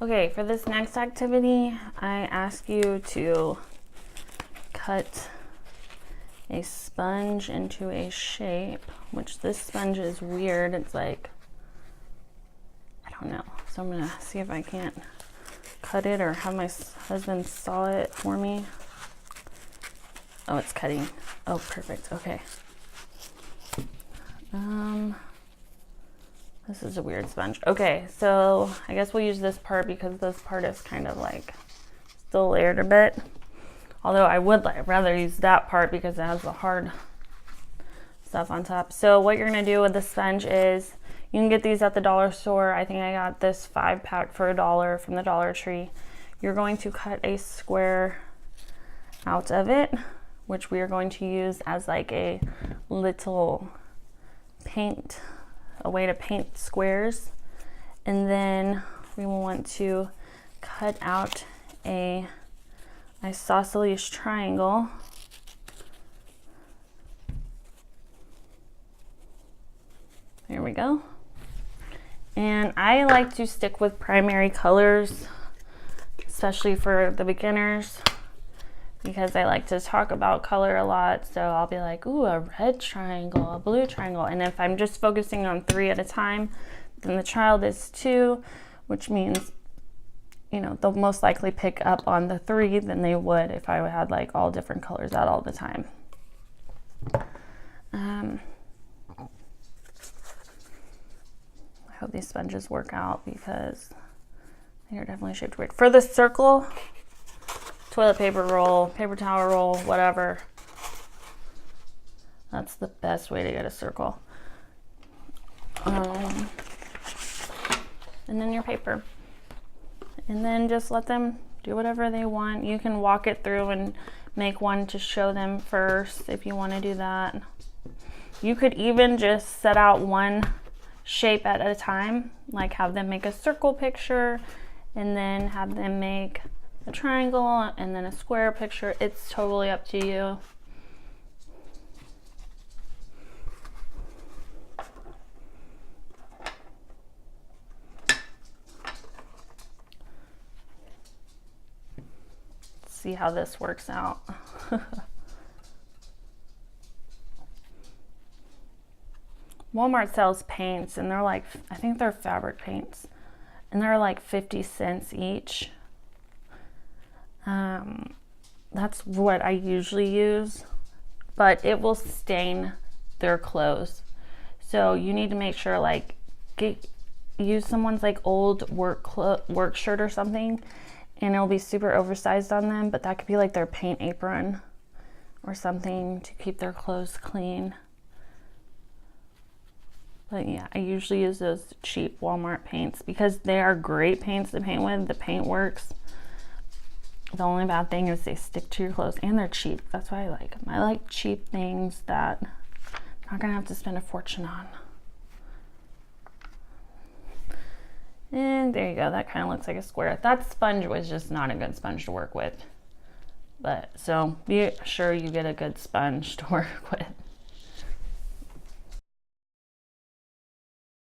Okay, for this next activity, I ask you to cut a sponge into a shape, which this sponge is weird. It's like, I don't know. So I'm gonna see if I can't cut it or have my husband saw it for me. Oh, it's cutting. Oh, perfect. Okay. This is a weird sponge. Okay, so I guess we'll use this part because this part is kind of like still layered a bit. Although I would rather use that part because it has the hard stuff on top. So what you're gonna do with the sponge is, you can get these at the dollar store. I think I got this 5-pack for $1 from the Dollar Tree. You're going to cut a square out of it, which we are going to use as like a little paint, a way to paint squares. And then we will want to cut out a isosceles triangle. There we go. And I like to stick with primary colors, especially for the beginners, because I like to talk about color a lot. So I'll be like, ooh, a red triangle, a blue triangle. And if I'm just focusing on 3 at a time, then the child is 2, which means, you know, they'll most likely pick up on the 3 than they would if I had like all different colors out all the time. I hope these sponges work out because they are definitely shaped weird. For the circle, toilet paper roll, paper towel roll, whatever. That's the best way to get a circle. And then your paper. And then just let them do whatever they want. You can walk it through and make one to show them first if you want to do that. You could even just set out one shape at a time, like have them make a circle picture and then have them make a triangle and then a square picture. It's totally up to you. Let's see how this works out. Walmart sells paints and they're like, I think they're fabric paints, and they're like 50 cents each. That's what I usually use, but it will stain their clothes. So you need to make sure, like, use someone's like old work shirt or something, and it'll be super oversized on them, but that could be like their paint apron or something to keep their clothes clean. But yeah, I usually use those cheap Walmart paints because they are great paints to paint with. The paint works. The only bad thing is they stick to your clothes, and they're cheap. That's why I like them. I like cheap things that I'm not gonna have to spend a fortune on. And there you go. That kind of looks like a square. That sponge was just not a good sponge to work with. But so be sure you get a good sponge to work with.